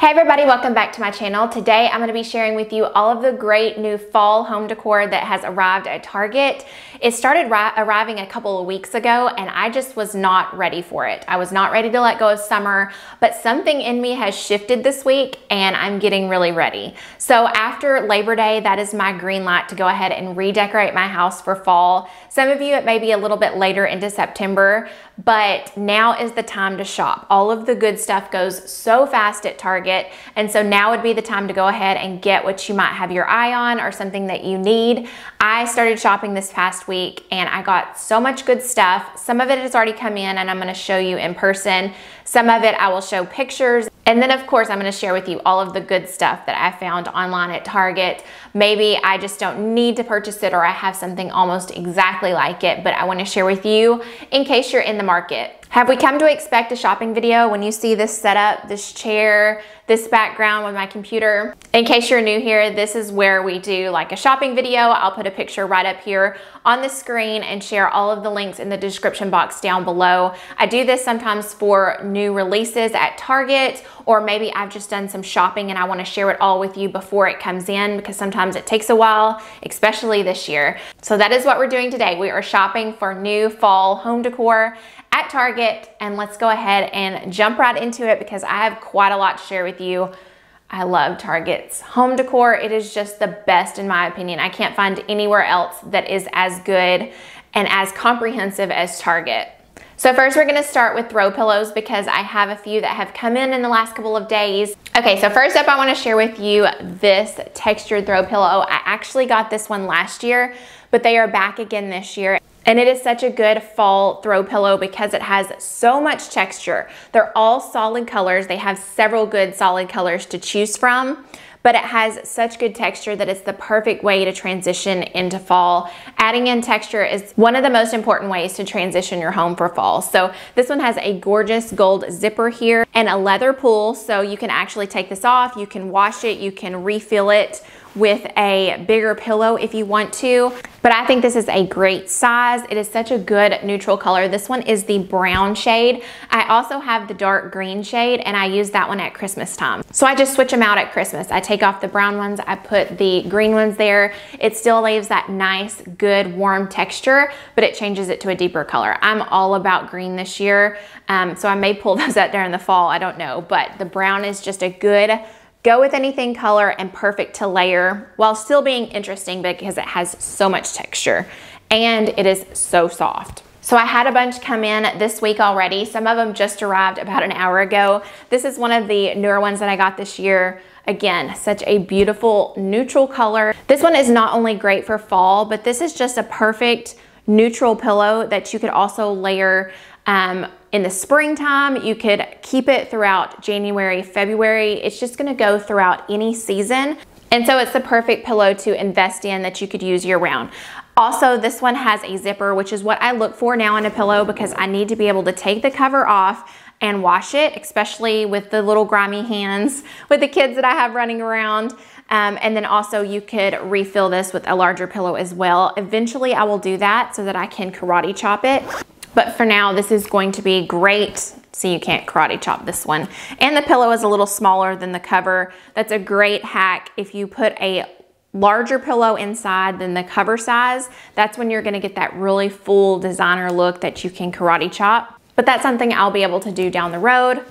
Hey everybody, welcome back to my channel. Today I'm going to be sharing with you all of the great new fall home decor that has arrived at Target. It started arriving a couple of weeks ago and I just was not ready for it. I was not ready to let go of summer, but something in me has shifted this week and I'm getting really ready. So after Labor Day, that is my green light to go ahead and redecorate my house for fall. Some of you, it may be a little bit later into September, but now is the time to shop. All of the good stuff goes so fast at Target. And so now would be the time to go ahead and get what you might have your eye on or something that you need. I started shopping this past week and I got so much good stuff. Some of it has already come in and I'm going to show you in person. Some of it I will show pictures. And then of course I'm going to share with you all of the good stuff that I found online at Target. Maybe I just don't need to purchase it or I have something almost exactly like it, but I want to share with you in case you're in the market. Have we come to expect a shopping video when you see this setup, this chair, this background with my computer? In case you're new here, this is where we do like a shopping video. I'll put a picture right up here on the screen and share all of the links in the description box down below. I do this sometimes for new releases at Target, or maybe I've just done some shopping and I want to share it all with you before it comes in because sometimes it takes a while, especially this year. So that is what we're doing today. We are shopping for new fall home decor at Target, and let's go ahead and jump right into it because I have quite a lot to share with you. I love Target's home decor. It is just the best in my opinion. I can't find anywhere else that is as good and as comprehensive as Target. So first we're gonna start with throw pillows because I have a few that have come in the last couple of days. Okay, so first up I wanna share with you this textured throw pillow. I actually got this one last year, but they are back again this year. And it is such a good fall throw pillow because it has so much texture. They're all solid colors. They have several good solid colors to choose from, but it has such good texture that it's the perfect way to transition into fall. Adding in texture is one of the most important ways to transition your home for fall. So this one has a gorgeous gold zipper here and a leather pull, so you can actually take this off, you can wash it, you can refill it with a bigger pillow if you want to. But I think this is a great size. It is such a good neutral color. This one is the brown shade. I also have the dark green shade and I use that one at Christmas time. So I just switch them out at Christmas. I take off the brown ones, I put the green ones there. It still leaves that nice, good, warm texture, but it changes it to a deeper color. I'm all about green this year, so I may pull those out there in the fall, I don't know. But the brown is just a good go with anything color and perfect to layer while still being interesting because it has so much texture and it is so soft. So I had a bunch come in this week already. Some of them just arrived about an hour ago. This is one of the newer ones that I got this year. Again, such a beautiful neutral color. This one is not only great for fall, but this is just a perfect neutral pillow that you could also layer in the springtime. You could keep it throughout January, February. It's just gonna go throughout any season. And so it's the perfect pillow to invest in that you could use year round. Also, this one has a zipper, which is what I look for now in a pillow because I need to be able to take the cover off and wash it, especially with the little grimy hands with the kids that I have running around. And then also you could refill this with a larger pillow as well. Eventually I will do that so that I can karate chop it. But for now, this is going to be great. So you can't karate chop this one. And the pillow is a little smaller than the cover. That's a great hack. If you put a larger pillow inside than the cover size, that's when you're gonna get that really full designer look that you can karate chop. But that's something I'll be able to do down the road.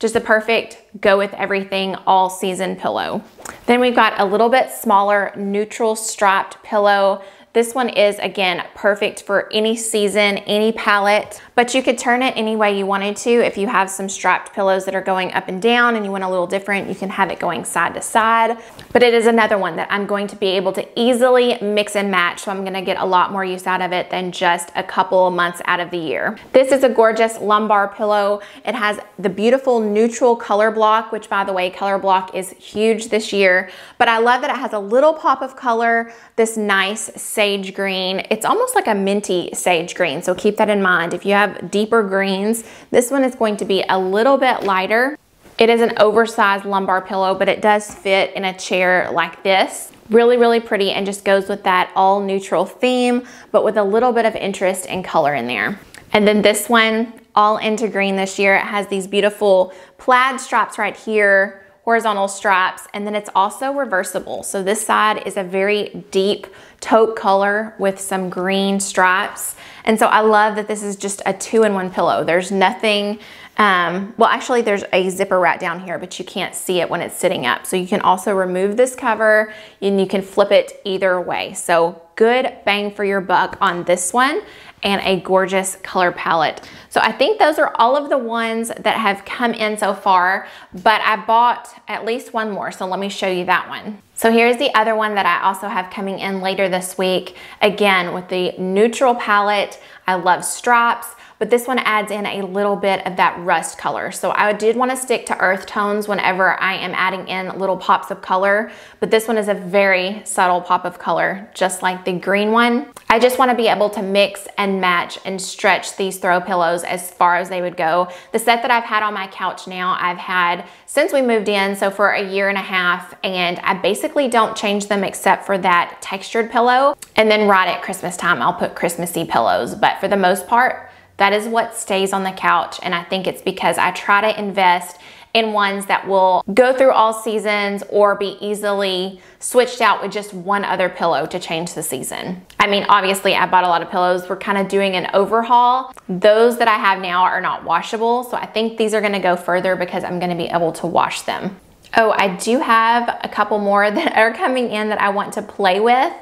Just a perfect go with everything all season pillow. Then we've got a little bit smaller neutral striped pillow. This one is, again, perfect for any season, any palette, but you could turn it any way you wanted to. If you have some striped pillows that are going up and down and you want a little different, you can have it going side to side. But it is another one that I'm going to be able to easily mix and match, so I'm gonna get a lot more use out of it than just a couple of months out of the year. This is a gorgeous lumbar pillow. It has the beautiful neutral color block, which by the way, color block is huge this year, but I love that it has a little pop of color, this nice sage green. It's almost like a minty sage green, so keep that in mind. If you have deeper greens, this one is going to be a little bit lighter. It is an oversized lumbar pillow, but it does fit in a chair like this. Really, really pretty and just goes with that all neutral theme, but with a little bit of interest and color in there. And then this one, all into green this year. It has these beautiful plaid straps right here, horizontal straps, and then it's also reversible. So this side is a very deep taupe color with some green stripes. And so I love that this is just a 2-in-1 pillow. There's nothing, well, actually there's a zipper right down here, but you can't see it when it's sitting up. So you can also remove this cover and you can flip it either way. So good bang for your buck on this one, and a gorgeous color palette. So I think those are all of the ones that have come in so far, but I bought at least one more, so let me show you that one. So here's the other one that I also have coming in later this week. Again, with the neutral palette. I love stripes, but this one adds in a little bit of that rust color. So I did want to stick to earth tones whenever I am adding in little pops of color, but this one is a very subtle pop of color, just like the green one. I just want to be able to mix and match and stretch these throw pillows as far as they would go. The set that I've had on my couch now, I've had since we moved in, so for a year and a half, and I basically don't change them except for that textured pillow. And then right at Christmas time, I'll put Christmassy pillows, but for the most part, that is what stays on the couch, and I think it's because I try to invest in ones that will go through all seasons or be easily switched out with just one other pillow to change the season. I mean, obviously I bought a lot of pillows. We're kind of doing an overhaul. Those that I have now are not washable, so I think these are gonna go further because I'm gonna be able to wash them. Oh, I do have a couple more that are coming in that I want to play with.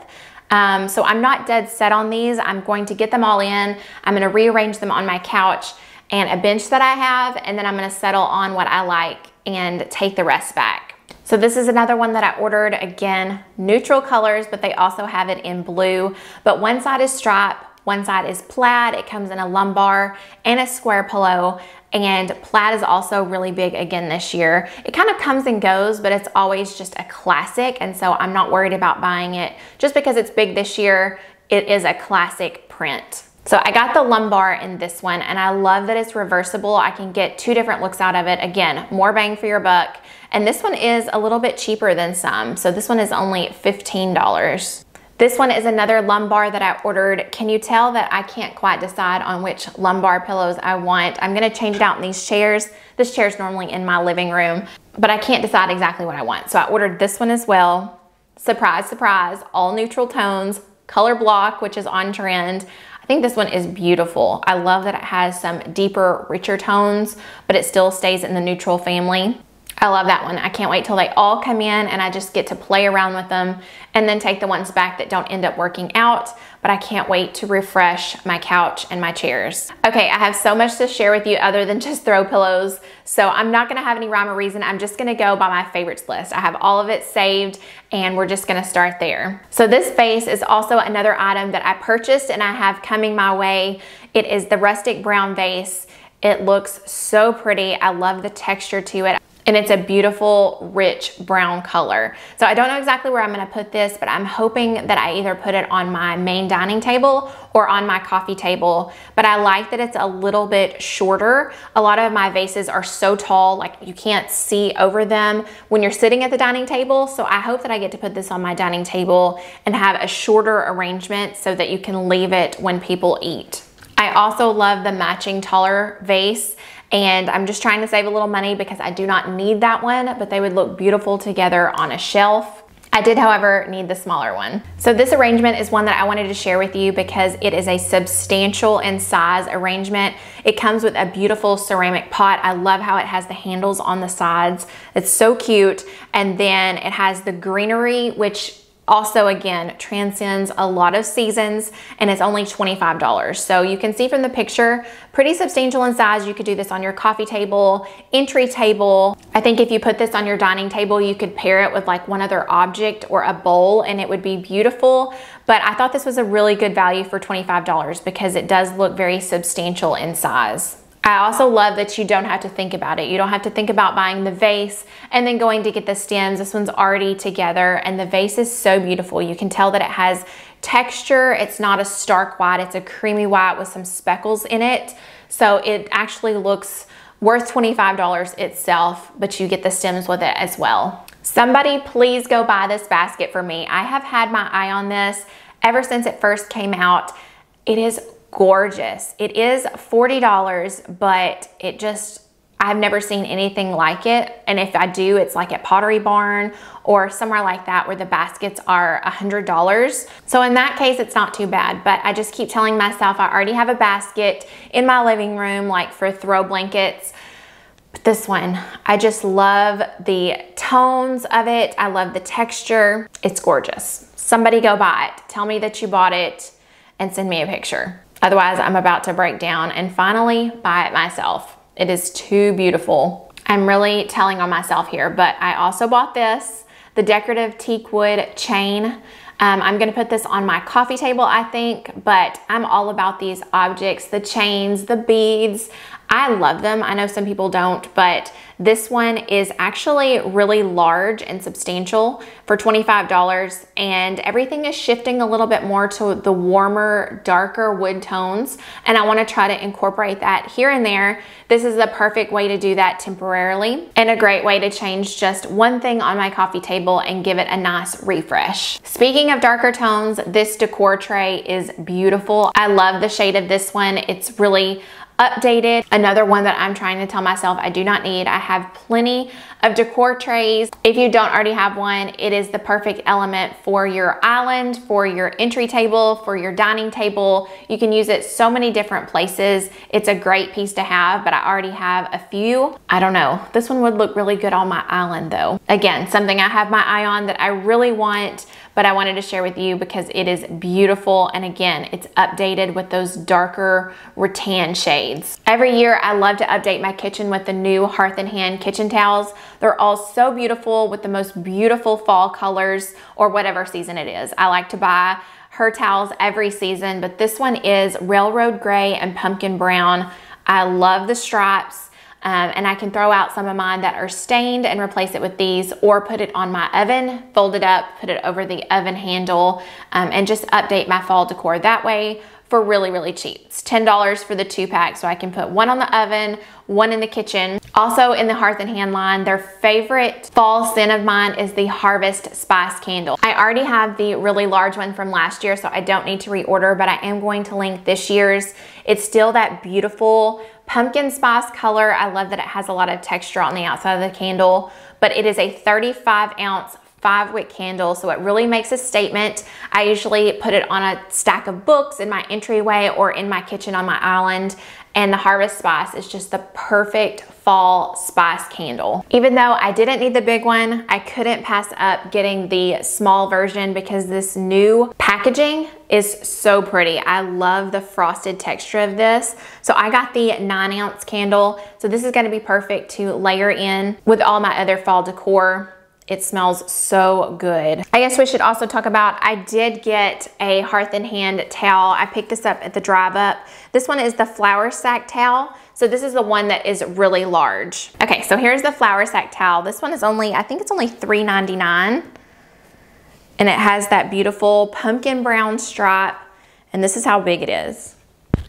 So I'm not dead set on these. I'm going to get them all in. I'm gonna rearrange them on my couch and a bench that I have, and then I'm gonna settle on what I like and take the rest back. So this is another one that I ordered. Again, neutral colors, but they also have it in blue. But one side is stripe, one side is plaid. It comes in a lumbar and a square pillow. And plaid is also really big again this year. It kind of comes and goes, but it's always just a classic. And so I'm not worried about buying it just because it's big this year. It is a classic print. So I got the lumbar in this one, and I love that it's reversible. I can get 2 different looks out of it. Again, more bang for your buck. And this one is a little bit cheaper than some. So this one is only $15. This one is another lumbar that I ordered. Can you tell that I can't quite decide on which lumbar pillows I want? I'm gonna change it out in these chairs. This chair is normally in my living room, but I can't decide exactly what I want. So I ordered this one as well. Surprise, surprise, all neutral tones, color block, which is on trend. I think this one is beautiful. I love that it has some deeper, richer tones, but it still stays in the neutral family. I love that one. I can't wait till they all come in and I just get to play around with them and then take the ones back that don't end up working out. But I can't wait to refresh my couch and my chairs. Okay, I have so much to share with you other than just throw pillows. So I'm not gonna have any rhyme or reason. I'm just gonna go by my favorites list. I have all of it saved and we're just gonna start there. So this vase is also another item that I purchased and I have coming my way. It is the Rustic brown vase. It looks so pretty. I love the texture to it. And it's a beautiful, rich brown color. So I don't know exactly where I'm gonna put this, but I'm hoping that I either put it on my main dining table or on my coffee table. But I like that it's a little bit shorter. A lot of my vases are so tall, like you can't see over them when you're sitting at the dining table. So I hope that I get to put this on my dining table and have a shorter arrangement so that you can leave it when people eat. I also love the matching taller vase. And I'm just trying to save a little money because I do not need that one, but they would look beautiful together on a shelf. I did, however, need the smaller one. So this arrangement is one that I wanted to share with you because it is a substantial in size arrangement. It comes with a beautiful ceramic pot. I love how it has the handles on the sides. It's so cute. And then it has the greenery, which also, again, transcends a lot of seasons, and it's only $25. So you can see from the picture, pretty substantial in size. You could do this on your coffee table, entry table. I think if you put this on your dining table, you could pair it with like one other object or a bowl and it would be beautiful. But I thought this was a really good value for $25 because it does look very substantial in size. I also love that you don't have to think about it. You don't have to think about buying the vase and then going to get the stems. This one's already together and the vase is so beautiful. You can tell that it has texture. It's not a stark white. It's a creamy white with some speckles in it. So it actually looks worth $25 itself, but you get the stems with it as well. Somebody please go buy this basket for me. I have had my eye on this ever since it first came out. It is gorgeous. It is $40, but it just I've never seen anything like it. And if I do, it's like at Pottery Barn or somewhere like that where the baskets are $100. So in that case, it's not too bad. But I just keep telling myself I already have a basket in my living room, like for throw blankets. But this one, I just love the tones of it. I love the texture. It's gorgeous. Somebody go buy it. Tell me that you bought it and send me a picture. Otherwise, I'm about to break down and finally buy it myself. It is too beautiful. I'm really telling on myself here, but I also bought this, the Decorative Teakwood chain. I'm gonna put this on my coffee table, I think, but I'm all about these objects, the chains, the beads. I love them. I know some people don't, but this one is actually really large and substantial for $25, and everything is shifting a little bit more to the warmer, darker wood tones, and I want to try to incorporate that here and there. This is the perfect way to do that temporarily, and a great way to change just one thing on my coffee table and give it a nice refresh. Speaking of darker tones, this decor tray is beautiful. I love the shade of this one. It's really updated. Another one that I'm trying to tell myself I do not need. I have plenty of decor trays. If you don't already have one, it is the perfect element for your island, for your entry table, for your dining table. You can use it so many different places. It's a great piece to have, but I already have a few. I don't know. This one would look really good on my island though. Again, something I have my eye on that I really want, but I wanted to share with you because it is beautiful. And again, it's updated with those darker rattan shades. Every year, I love to update my kitchen with the new Hearth and Hand kitchen towels. They're all so beautiful with the most beautiful fall colors or whatever season it is. I like to buy her towels every season, but this one is railroad gray and pumpkin brown. I love the stripes. And I can throw out some of mine that are stained and replace it with these, or put it on my oven, fold it up, put it over the oven handle, and just update my fall decor that way for really, really cheap. It's $10 for the 2-pack, so I can put one on the oven, one in the kitchen. Also in the Hearth and Hand line, their favorite fall scent of mine is the Harvest Spice Candle. I already have the really large one from last year, so I don't need to reorder, but I am going to link this year's. It's still that beautiful pumpkin spice color. I love that it has a lot of texture on the outside of the candle, but it is a 35-ounce 5-wick candle, so it really makes a statement. I usually put it on a stack of books in my entryway or in my kitchen on my island, and the Harvest Spice is just the perfect fall spice candle. Even though I didn't need the big one, I couldn't pass up getting the small version because this new packaging is so pretty. I love the frosted texture of this. So I got the 9-ounce candle. So this is gonna be perfect to layer in with all my other fall decor. It smells so good. I guess we should also talk about, I did get a Hearth and Hand towel. I picked this up at the drive up. This one is the flour sack towel. So this is the one that is really large. Okay, so here's the flour sack towel. This one is only, I think it's only $3.99. And it has that beautiful pumpkin brown stripe. And this is how big it is.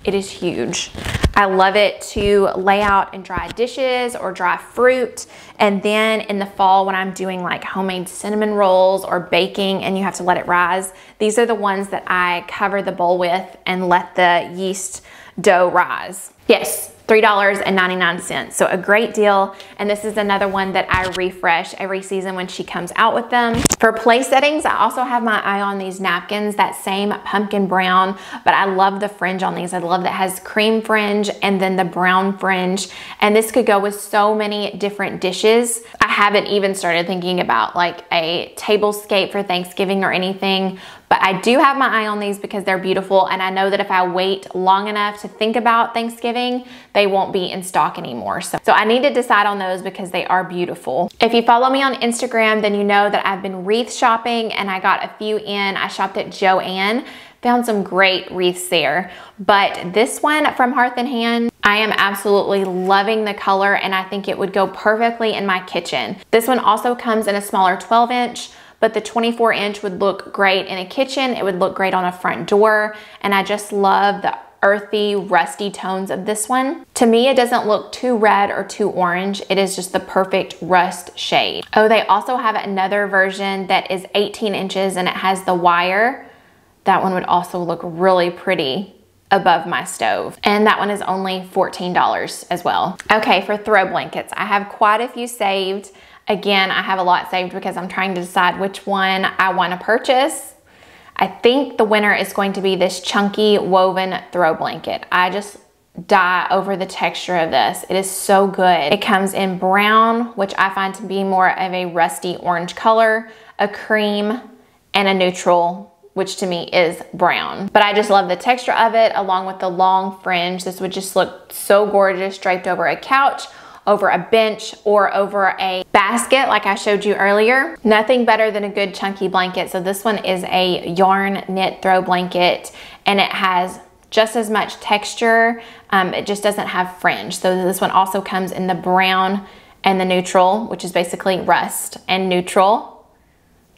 It is huge. I love it to lay out and dry dishes or dry fruit. And then in the fall when I'm doing like homemade cinnamon rolls or baking and you have to let it rise, these are the ones that I cover the bowl with and let the yeast dough rise. Yes, $3.99. So a great deal. And this is another one that I refresh every season when she comes out with them. For place settings, I also have my eye on these napkins, that same pumpkin brown, but I love the fringe on these. I love that it has cream fringe and then the brown fringe. And this could go with so many different dishes. I haven't even started thinking about like a tablescape for Thanksgiving or anything, but I do have my eye on these because they're beautiful. And I know that if I wait long enough to think about Thanksgiving, they won't be in stock anymore. So I need to decide on those because they are beautiful. If you follow me on Instagram, then you know that I've been wreath shopping and I got a few in. I shopped at Joann, found some great wreaths there. But this one from Hearth and Hand, I am absolutely loving the color and I think it would go perfectly in my kitchen. This one also comes in a smaller 12-inch. But the 24-inch would look great in a kitchen. It would look great on a front door. And I just love the earthy, rusty tones of this one. To me, it doesn't look too red or too orange. It is just the perfect rust shade. Oh, they also have another version that is 18 inches and it has the wire. That one would also look really pretty above my stove. And that one is only $14 as well. Okay, for throw blankets, I have quite a few saved. Again, I have a lot saved because I'm trying to decide which one I want to purchase. I think the winner is going to be this chunky woven throw blanket. I just die over the texture of this. It is so good. It comes in brown, which I find to be more of a rusty orange color, a cream, and a neutral, which to me is brown. But I just love the texture of it along with the long fringe. This would just look so gorgeous draped over a couch, over a bench, or over a basket like I showed you earlier. Nothing better than a good chunky blanket. So this one is a yarn knit throw blanket, and it has just as much texture. It just doesn't have fringe. So this one also comes in the brown and the neutral, which is basically rust and neutral.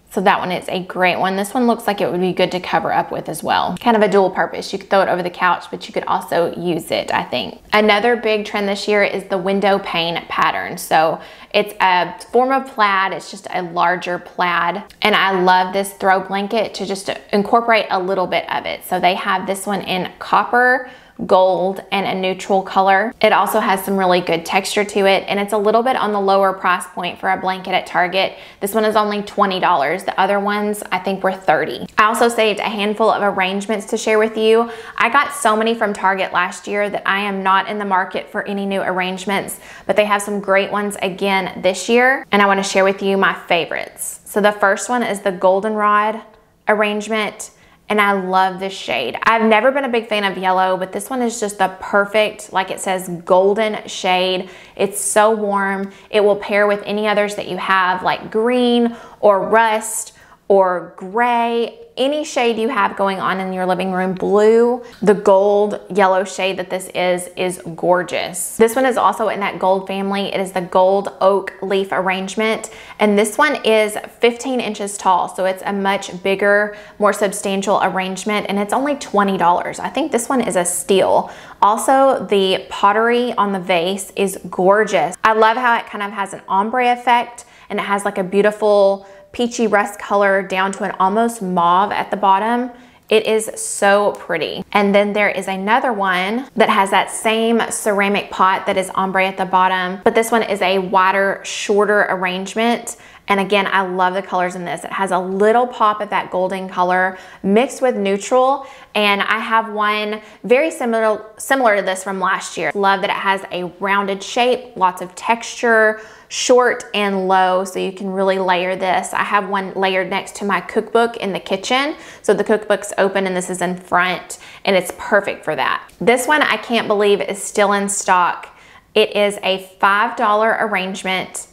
So that one is a great one. This one looks like it would be good to cover up with as well. Kind of a dual purpose. You could throw it over the couch, but you could also use it, I think. Another big trend this year is the window pane pattern. So it's a form of plaid. It's just a larger plaid. And I love this throw blanket to just incorporate a little bit of it. So they have this one in copper, gold, and a neutral color. It also has some really good texture to it, and it's a little bit on the lower price point for a blanket at Target. This one is only $20. The other ones I think were $30. I also saved a handful of arrangements to share with you. I got so many from Target last year that I am not in the market for any new arrangements, but they have some great ones again this year, and I want to share with you my favorites. So the first one is the goldenrod arrangement. And I love this shade. I've never been a big fan of yellow, but this one is just the perfect, like it says, golden shade. It's so warm. It will pair with any others that you have, like green or rust or gray, any shade you have going on in your living room. Blue, the gold yellow shade that this is gorgeous. This one is also in that gold family. It is the gold oak leaf arrangement, and this one is 15 inches tall, so it's a much bigger, more substantial arrangement, and it's only $20. I think this one is a steal. Also, the pottery on the vase is gorgeous. I love how it kind of has an ombre effect, and it has like a beautiful peachy rust color down to an almost mauve at the bottom. It is so pretty. And then there is another one that has that same ceramic pot that is ombre at the bottom, but this one is a wider, shorter arrangement. And again, I love the colors in this. It has a little pop of that golden color mixed with neutral. And I have one very similar to this from last year. Love that it has a rounded shape, lots of texture, short and low, so you can really layer this. I have one layered next to my cookbook in the kitchen. So the cookbook's open and this is in front, and it's perfect for that. This one I can't believe is still in stock. It is a $5 arrangement,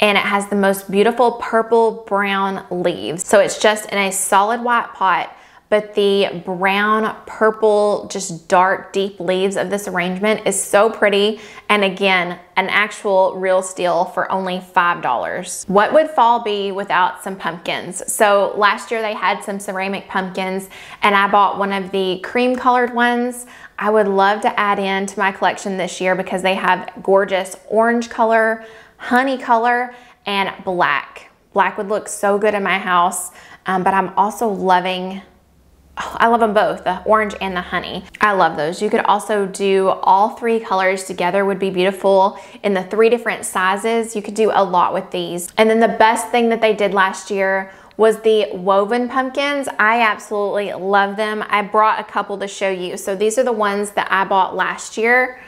and it has the most beautiful purple brown leaves. So it's just in a solid white pot, but the brown, purple, just dark, deep leaves of this arrangement is so pretty. And again, an actual real steal for only $5. What would fall be without some pumpkins? So last year they had some ceramic pumpkins, and I bought one of the cream colored ones. I would love to add into my collection this year because they have gorgeous orange color, honey color, and black. Black would look so good in my house, but I'm also loving, I love them both, the orange and the honey. I love those. You could also do all three colors together, would be beautiful in the 3 different sizes. You could do a lot with these. And then the best thing that they did last year was the woven pumpkins. I absolutely love them. I brought a couple to show you. So these are the ones that I bought last year.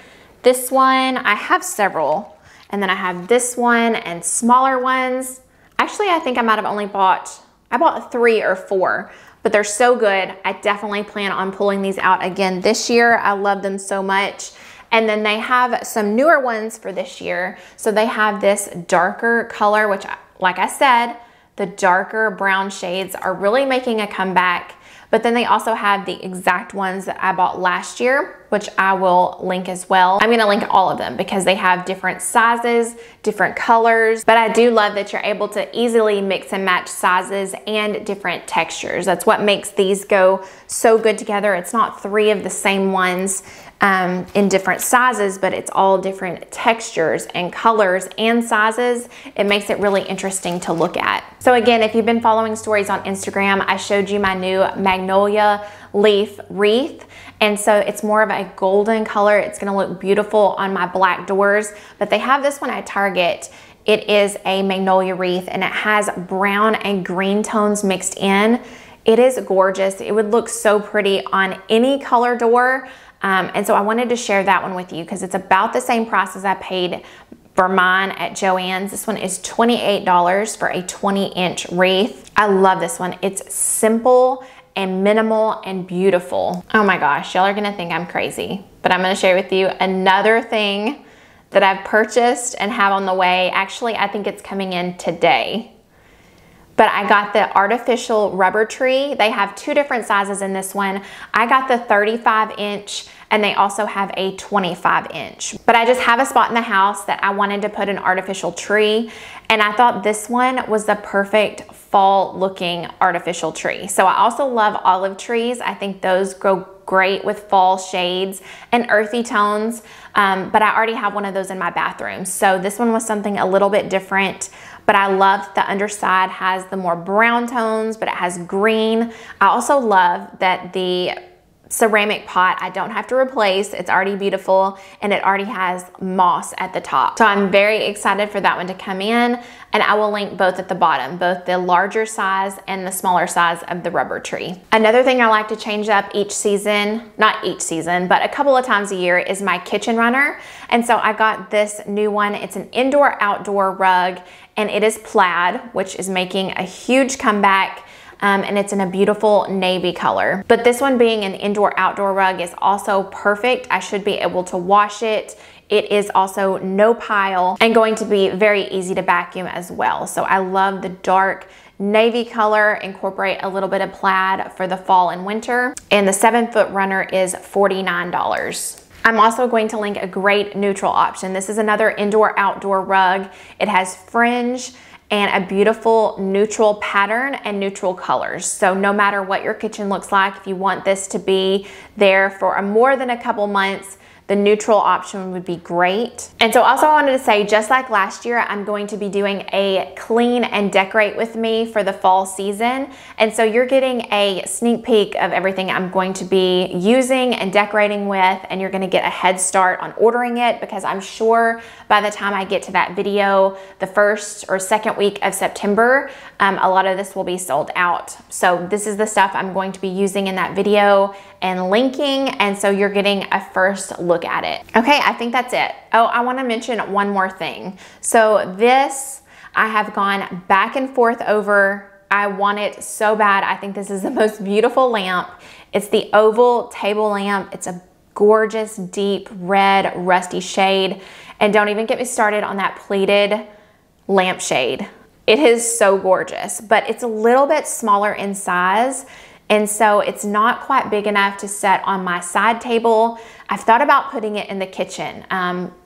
This one, I have several. And then I have this one and smaller ones. Actually, I think I might have only bought, I bought 3 or 4. But they're so good. I definitely plan on pulling these out again this year. I love them so much. And then they have some newer ones for this year. So they have this darker color, which, like I said, the darker brown shades are really making a comeback. But then they also have the exact ones that I bought last year, which I will link as well. I'm gonna link all of them because they have different sizes, different colors, but I do love that you're able to easily mix and match sizes and different textures. That's what makes these go so good together. It's not 3 of the same ones. in different sizes, but it's all different textures and colors and sizes. It makes it really interesting to look at. So again, if you've been following stories on Instagram, I showed you my new Magnolia Wreath. And so it's more of a golden color. It's gonna look beautiful on my black doors, but they have this one at Target. It is a Magnolia Wreath and it has brown and green tones mixed in. It is gorgeous. It would look so pretty on any color door. And so I wanted to share that one with you because it's about the same price as I paid for mine at Joann's. This one is $28 for a 20-inch wreath. I love this one. It's simple and minimal and beautiful. Oh my gosh, y'all are gonna think I'm crazy, but I'm gonna share with you another thing that I've purchased and have on the way. Actually, I think it's coming in today. But I got the artificial rubber tree. They have two different sizes in this one. I got the 35-inch and they also have a 25-inch. But I just have a spot in the house that I wanted to put an artificial tree, and I thought this one was the perfect fall looking artificial tree. So I also love olive trees. I think those grow great with fall shades and earthy tones, but I already have one of those in my bathroom. So this one was something a little bit different, but I love the underside has the more brown tones, but it has green. I also love that the ceramic pot I don't have to replace. It's already beautiful and it already has moss at the top. So I'm very excited for that one to come in, and I will link both at the bottom, both the larger size and the smaller size of the rubber tree. Another thing I like to change up each season, not each season, but a couple of times a year, is my kitchen runner. And so I got this new one. It's an indoor-outdoor rug and it is plaid, which is making a huge comeback. And it's in a beautiful navy color. But this one being an indoor-outdoor rug is also perfect. I should be able to wash it. It is also no pile and going to be very easy to vacuum as well. So I love the dark navy color, incorporate a little bit of plaid for the fall and winter. And the 7-foot runner is $49. I'm also going to link a great neutral option. This is another indoor-outdoor rug. It has fringe and a beautiful neutral pattern and neutral colors. So no matter what your kitchen looks like, if you want this to be there for more than a couple months, the neutral option would be great. And so also I wanted to say, just like last year, I'm going to be doing a clean and decorate with me for the fall season. And so you're getting a sneak peek of everything I'm going to be using and decorating with, and you're gonna get a head start on ordering it, because I'm sure by the time I get to that video, the first or second week of September, a lot of this will be sold out. So this is the stuff I'm going to be using in that video and linking, and so you're getting a first look at it. Okay, I think that's it. Oh, I wanna mention one more thing. So this, I have gone back and forth over. I want it so bad. I think this is the most beautiful lamp. It's the oval table lamp. It's a gorgeous, deep red, rusty shade. And don't even get me started on that pleated lampshade. It is so gorgeous, but it's a little bit smaller in size. And so it's not quite big enough to set on my side table. I've thought about putting it in the kitchen.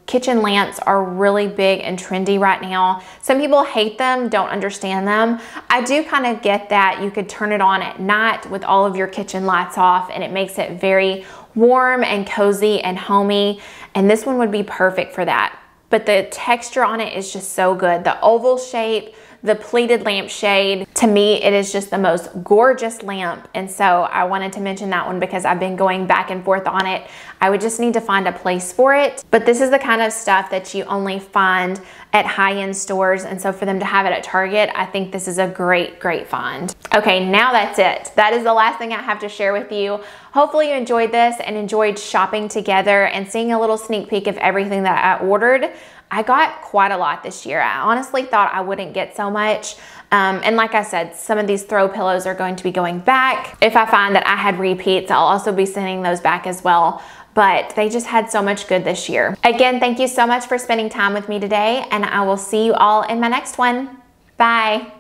Kitchen lamps are really big and trendy right now. Some people hate them, don't understand them. I do kind of get that. You could turn it on at night with all of your kitchen lights off, and it makes it very warm and cozy and homey. And this one would be perfect for that. But the texture on it is just so good. The oval shape, the pleated lampshade, to me, it is just the most gorgeous lamp. And so I wanted to mention that one because I've been going back and forth on it. I would just need to find a place for it. But this is the kind of stuff that you only find at high-end stores. And so for them to have it at Target, I think this is a great, great find. Okay, now that's it. That is the last thing I have to share with you. Hopefully you enjoyed this and enjoyed shopping together and seeing a little sneak peek of everything that I ordered. I got quite a lot this year. I honestly thought I wouldn't get so much. And like I said, some of these throw pillows are going to be going back. If I find that I had repeats, I'll also be sending those back as well. But they just had so much good this year. Again, thank you so much for spending time with me today, and I will see you all in my next one. Bye.